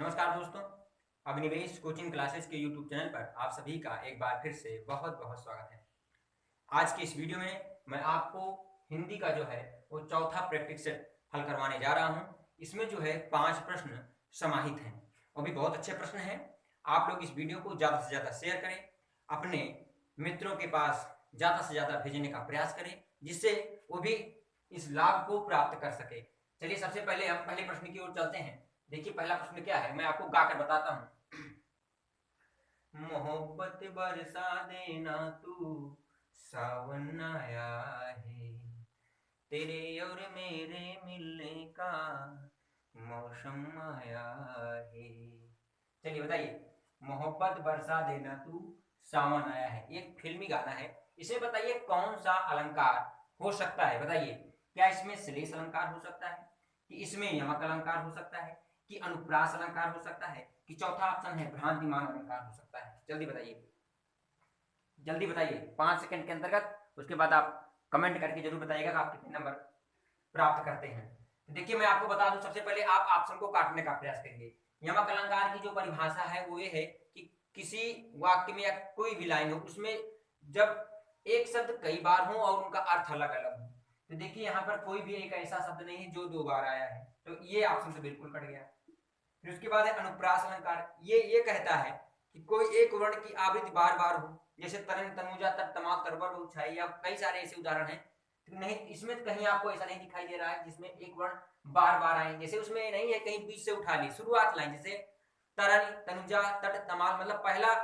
नमस्कार दोस्तों, Agnivesh coaching classes के यूट्यूब चैनल पर आप सभी का एक बार फिर से बहुत बहुत स्वागत है। आज की इस वीडियो में मैं आपको हिंदी का जो है वो चौथा प्रैक्टिस सेट हल करवाने जा रहा हूं। इसमें जो है 5 प्रश्न समाहित हैं और भी बहुत अच्छे प्रश्न हैं। आप लोग इस वीडियो को ज़्यादा से ज़्यादा शेयर करें, अपने मित्रों के पास ज़्यादा से ज़्यादा भेजने का प्रयास करें, जिससे वो भी इस लाभ को प्राप्त कर सके। चलिए सबसे पहले हम पहले प्रश्न की ओर चलते हैं। देखिए पहला प्रश्न क्या है, मैं आपको गाकर बताता हूं। मोहब्बत बरसा देना तू, सावन आया है, तेरे और मेरे मिलने का मौसम आया है। चलिए बताइए, मोहब्बत बरसा देना तू, सावन आया है, एक फिल्मी गाना है। इसे बताइए कौन सा अलंकार हो सकता है। बताइए, क्या इसमें श्लेष अलंकार हो सकता है, कि इसमें यमक अलंकार हो सकता है, कि अनुप्रास अलंकार हो सकता है, कि चौथा ऑप्शन है भ्रांतिमान अलंकार हो सकता है। जल्दी बताइए, जल्दी बताइए 5 सेकंड के अंतर्गत। उसके बाद आप कमेंट करके जरूर बताइएगा कि आप कितने नंबर प्राप्त करते हैं। तो देखिए मैं आपको बता दूं, सबसे पहले आप ऑप्शन को काटने का प्रयास करिए। यमक अलंकार की जो परिभाषा है वो ये है कि किसी वाक्य में या कोई भी लाइन हो, उसमें जब एक शब्द कई बार हो और उनका अर्थ अलग अलग हो। तो देखिए यहाँ पर कोई भी एक ऐसा शब्द नहीं है जो 2 बार आया है, तो ये ऑप्शन तो बिल्कुल कट गया। फिर उसके बाद है अनुप्रास अलंकार। ये कहता है कि कोई एक वर्ण की आवृत्ति बार बार हो, जैसे तरन, तनुजा, तट, तमाल, तरबर, उछाई, या कई सारे ऐसे उदाहरण हैं। तो नहीं, इसमें कहीं आपको ऐसा नहीं दिखाई दे रहा है जिसमें एक वर्ण बार बार आए। जैसे उसमें नहीं है, कहीं बीच से उठा ली शुरुआत लाइन, जैसे तरन, तनुजा, तट, तमाल, मतलब पहला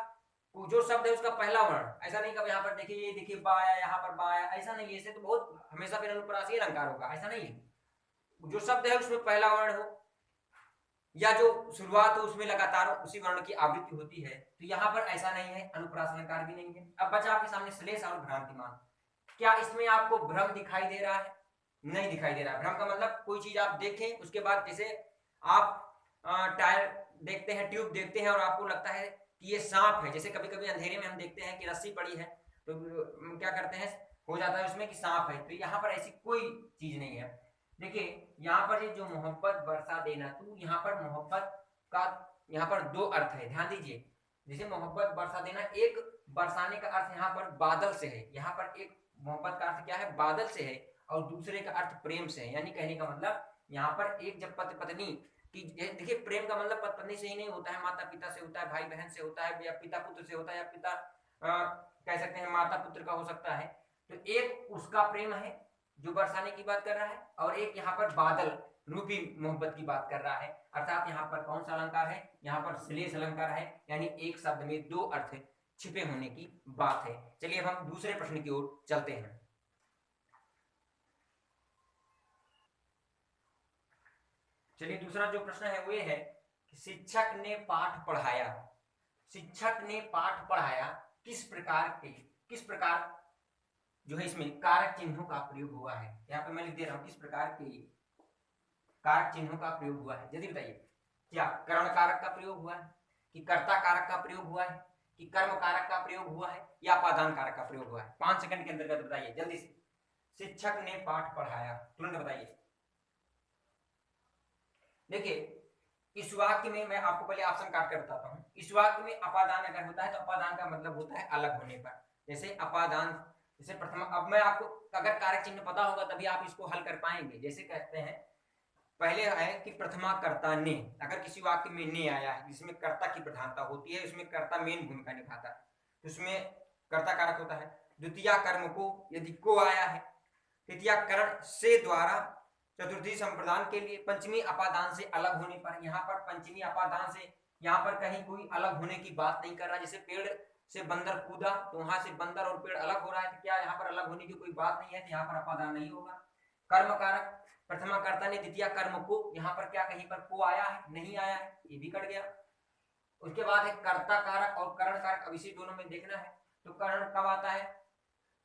जो शब्द है उसका पहला वर्ण। ऐसा नहीं कब यहाँ पर देखिए, ये देखिए बा आया, यहाँ पर बा आया, ऐसा नहीं है। ऐसे तो बहुत हमेशा फिर अनुप्रास अलंकार होगा, ऐसा नहीं है। जो शब्द है उसमें पहला वर्ण हो या जो शुरुआत हो उसमें लगातार उसी वर्ण की आवृत्ति होती है, तो यहाँ पर ऐसा नहीं है, अनुप्रास अलंकार भी नहीं है। अब बचा आपके सामने श्लेष और भ्रांतिमान। क्या इसमें आपको भ्रम दिखाई दे रहा है? नहीं दिखाई दे रहा है। भ्रम का मतलब कोई चीज आप देखें, उसके बाद जैसे आप टायर देखते हैं, ट्यूब देखते हैं और आपको लगता है कि ये सांप है। जैसे कभी कभी अंधेरे में हम देखते हैं कि रस्सी पड़ी है, तो क्या करते हैं, हो जाता है उसमें कि सांप है। तो यहाँ पर ऐसी कोई चीज नहीं है। देखिए यहाँ पर ये जो मोहब्बत बरसा देना तू, यहाँ पर मोहब्बत का यहाँ पर 2 अर्थ है, ध्यान दीजिए। जैसे मोहब्बत बरसा देना, एक बरसाने का अर्थ यहाँ पर बादल से है। यहाँ पर एक मोहब्बत का अर्थ क्या है, बादल से है, और दूसरे का अर्थ प्रेम से है। यानी कहने का मतलब यहाँ पर एक जब पति पत्नी की, देखिए प्रेम का मतलब पति पत्नी से ही नहीं होता है, माता पिता से होता है, भाई बहन से होता है, या पिता पुत्र से होता है, या पिता कह सकते हैं माता पुत्र का हो सकता है। तो एक उसका प्रेम है जो बरसाने की बात कर रहा है, और एक यहाँ पर बादल रूपी मोहब्बत की बात कर रहा है। अर्थात यहाँ पर कौन सा अलंकार है, यहाँ पर श्लेष अलंकार है, यानी एक शब्द में 2 अर्थ छिपे होने की बात है। चलिए अब हम दूसरे प्रश्न की ओर चलते हैं। चलिए दूसरा जो प्रश्न है वो ये है कि शिक्षक ने पाठ पढ़ाया, शिक्षक ने पाठ पढ़ाया किस प्रकार जो है इसमें कारक चिन्हों का प्रयोग हुआ है। यहाँ पे मैं लिख दे रहा हूं किस प्रकार के कारक चिन्हों का प्रयोग हुआ है। जल्दी बताइए, क्या करण कारक का प्रयोग हुआ है, कि कर्ता कारक का प्रयोग हुआ है, कि कर्म कारक का प्रयोग हुआ है, या अपादान कारक का प्रयोग हुआ है। 5 सेकंड के अंतर्गत बताइए जल्दी से। शिक्षक ने पाठ पढ़ाया, तुरंत बताइए। देखिए इस वाक्य में मैं आपको पहले ऑप्शन काट कर बताता हूं। इस वाक्य में अपादान अगर होता है तो अपादान का मतलब होता है अलग होने पर। जैसे अपादान, जैसे प्रथम, अब मैं आपको अगर कारक चिन्ह पता होगा तभी आप इसको हल कर पाएंगे। जैसे कहते हैं, पहले है कि प्रथमा कर्ता ने, अगर किसी वाक्य में ने आया है जिसमें कर्ता की प्रधानता होती है, उसमें कर्ता मेन भूमिका निभाता है, तो उसमें कर्ता कारक होता है। द्वितीय कर्म को, यदि को आया है। तृतीया करण से द्वारा, चतुर्थी संप्रदान के लिए। पंचमी अपादान से अलग होने पर, यहाँ पर पंचमी अपादान से यहाँ पर कहीं कोई अलग होने की बात नहीं कर रहा। जैसे पेड़ से बंदर कूदा तो वहां से बंदर और पेड़ अलग हो रहा है, तो क्या यहाँ पर अलग होने की कोई बात नहीं है, तो यहाँ पर अपादान नहीं होगा। कर्म कारक, प्रथमा कर्ता ने द्वितीय कर्म को, यहाँ पर क्या कहीं पर को आया है, नहीं आया है, ये भी कट गया। उसके बाद है कर्ता कारक और करण कारक, अब इसी दोनों में देखना है। तो करण कब आता है,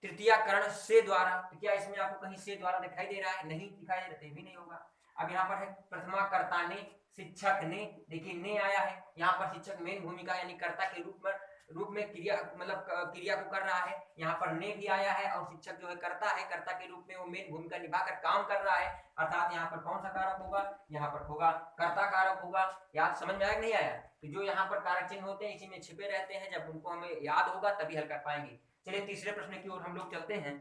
तृतीय करण से द्वारा। तो क्या इसमें आपको कहीं से द्वारा दिखाई दे रहा है, नहीं दिखाई दे रहा, भी नहीं होगा। अब यहाँ पर है प्रथमा कर्ता ने, शिक्षक ने, देखिए ने आया है, यहाँ पर शिक्षक मेन भूमिका यानी कर्ता के रूप में रूप में क्रिया मतलब क्रिया को कर रहा है। यहाँ पर ने भी आया है और शिक्षक जो है करता है, कर्ता के रूप में वो मेन भूमिका निभाकर काम कर रहा है, अर्थात यहाँ पर कौन सा कारक होगा, यहाँ पर होगा कर्ता कारक होगा। याद समझ में आया कि नहीं आया? तो जो यहाँ पर कारक चिन्ह होते हैं इसी में छिपे रहते हैं, जब उनको हमें याद होगा तभी हल कर पाएंगे। चलिए तीसरे प्रश्न की ओर हम लोग चलते हैं।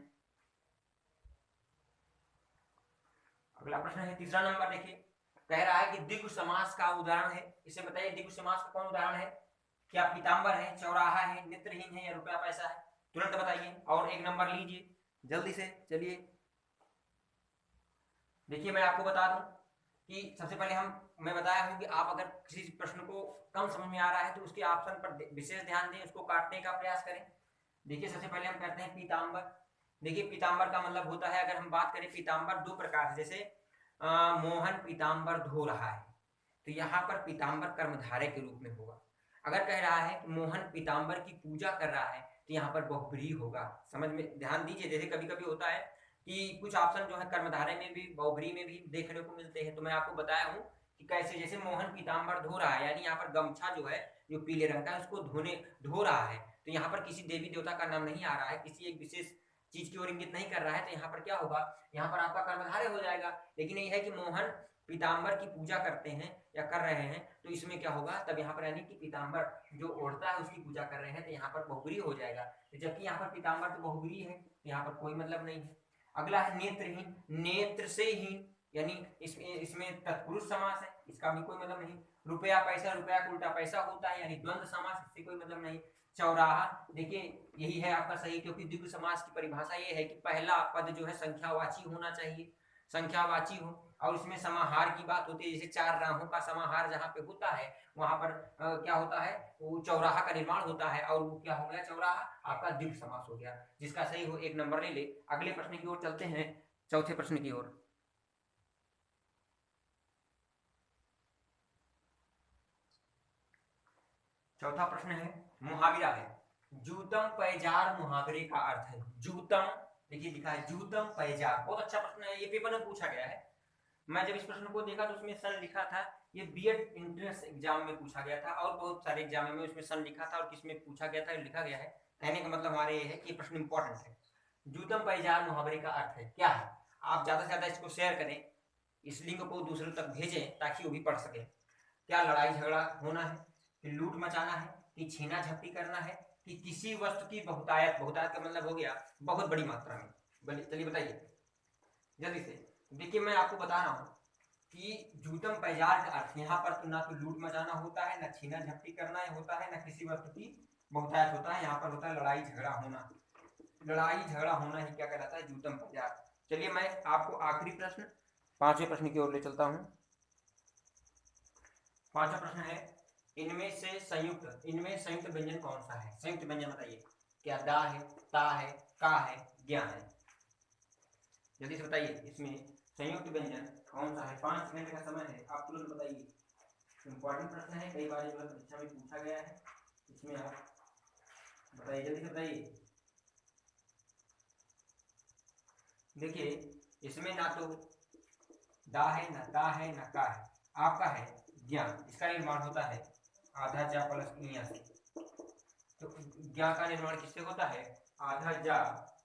अगला प्रश्न है तीसरा नंबर, देखिए कह रहा है कि द्विगु समास का उदाहरण है। इसे बताइए द्विगु समास का कौन उदाहरण है? क्या पीताम्बर है, चौराहा है, नेत्रहीन है या रुपया पैसा है? तुरंत बताइए और एक नंबर लीजिए जल्दी से। चलिए देखिए मैं आपको बता दूं कि सबसे पहले मैं बताया हूं कि आप अगर किसी प्रश्न को कम समझ में आ रहा है तो उसके ऑप्शन पर विशेष ध्यान दें, उसको काटने का प्रयास करें। देखिए सबसे पहले हम करते हैं पीताम्बर। देखिए पीताम्बर का मतलब होता है, अगर हम बात करें पीताम्बर दो प्रकार से, जैसे मोहन पीताम्बर धो रहा है, तो यहाँ पर पीताम्बर कर्मधारय के रूप में होगा। अगर कह रहा है कि मोहन पीताम्बर की पूजा कर रहा है तो यहाँ पर बहुब्रीहि होगा। समझ में ध्यान दीजिए, जैसे कभी कभी होता है कि कुछ ऑप्शन जो है कर्मधारय में भी बहुब्रीहि में भी देखने को मिलते हैं। तो मैं आपको बताया हूँ कि कैसे, जैसे मोहन पीताम्बर धो रहा है, यानी यहाँ पर गमछा जो है जो पीले रंग का है उसको धो रहा है, तो यहाँ पर किसी देवी देवता का नाम नहीं आ रहा है, किसी एक विशेष चीज की ओर इंगित नहीं कर रहा है, तो यहाँ पर क्या होगा, यहाँ पर आपका कर्मधारय हो जाएगा। लेकिन ये है कि मोहन पीताम्बर की पूजा करते हैं या कर रहे हैं, तो इसमें क्या होगा, तब यहाँ पर यानी कि पीताम्बर जो ओढ़ता है उसकी पूजा कर रहे हैं, तो यहाँ पर बहुब्रीहि हो जाएगा। जबकि यहाँ पर पीताम्बर तो बहुब्रीहि है, तो यहाँ पर कोई मतलब नहीं है। अगला है नेत्रहीन। नेत्र से हीन, यानी इसमें तत्पुरुष समास है, इसका भी कोई मतलब नहीं। रुपया पैसा, रुपया का उल्टा पैसा होता है, यानी द्वंद्व समास, इससे कोई मतलब नहीं। चौराहा, देखिए यही है आपका सही, क्योंकि द्विगु समास की परिभाषा ये है कि पहला पद जो है संख्यावाची होना चाहिए, संख्यावाची हो, और इसमें समाहार की बात होती है। जैसे चार राहों का समाहार जहाँ पे होता है वहां पर क्या होता है, वो चौराहा का निर्माण होता है, और वो क्या हो गया, चौराहा आपका द्विगु समास हो गया। जिसका सही हो एक नंबर ले ले। अगले प्रश्न की ओर चलते हैं, चौथे प्रश्न की ओर। चौथा प्रश्न है मुहावरा है। जूतम पैजार मुहावरे का अर्थ है। जूतम, देखिए लिखा है जूतम पैजार, बहुत अच्छा प्रश्न है, ये पेपर में पूछा गया है। मैं जब इस प्रश्न को देखा तो उसमें सन लिखा था, ये बीएड एंट्रेंस एग्जाम में पूछा गया था, और बहुत सारे एग्जाम में उसमें सन लिखा था, और किसमें पूछा गया था लिखा गया है। कहने का मतलब हमारे ये है कि प्रश्न इंपॉर्टेंट है। जूतम पैजार मुहावरे का अर्थ है क्या है? आप ज्यादा से ज्यादा इसको शेयर करें, इस लिंक को दूसरों तक भेजें ताकि वो भी पढ़ सके। क्या लड़ाई झगड़ा होना है, कि लूट मचाना है, कि छीना झपटी करना है, कि किसी वस्तु की बहुतायत, बहुतायत का मतलब हो गया बहुत बड़ी मात्रा में। चलिए बताइए जल्दी से। देखिए मैं आपको बता रहा हूँ कि जूतम पैजार का अर्थ यहाँ पर तो ना तो लूट मचाना होता है, ना छीना झपटी करना होता है, ना किसी वस्तु की बहुतायत होता है। यहाँ पर होता है लड़ाई झगड़ा होना। लड़ाई झगड़ा होना ही क्या कहलाता है, जूतम पैजार। चलिए मैं आपको आखिरी प्रश्न, पांचवें प्रश्न की ओर ले चलता हूँ। पांचवा प्रश्न है, इनमें संयुक्त व्यंजन कौन सा है? संयुक्त व्यंजन बताइए। क्या दा है, ता है, का है, ज्ञा है? जल्दी से बताइए, इसमें संयुक्त व्यंजन कौन सा है? 5 सेकंड का समय है, आप तुरंत बताइए। इंपॉर्टेंट प्रश्न है, कई बार परीक्षा में पूछा गया है, इसमें आप बताइए, जल्दी से बताइए। देखिए इसमें ना तो दा है, ना ता है, ना का है, आपका है ज्ञान। इसका निर्माण होता है आधा जा प्लस इया से। तो ज्ञा का निर्माण किससे होता है? आधा जा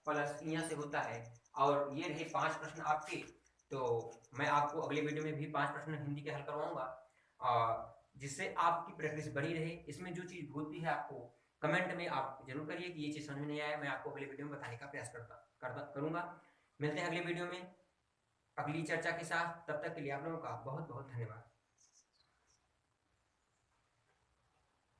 प्लस इया से होता है। और ये रहे 5 प्रश्न आपके। तो मैं आपको अगले वीडियो में भी 5 प्रश्न हिंदी के हल करवाऊंगा, जिससे आपकी प्रैक्टिस बनी रहे। इसमें जो चीज भूलती है आपको कमेंट में आप जरूर करिए कि ये चीज समझ में नहीं आया, मैं आपको अगले वीडियो में बताने का प्रयास करूंगा। मिलते हैं अगले वीडियो में अगली चर्चा के साथ, तब तक के लिए आप लोगों का बहुत बहुत धन्यवाद।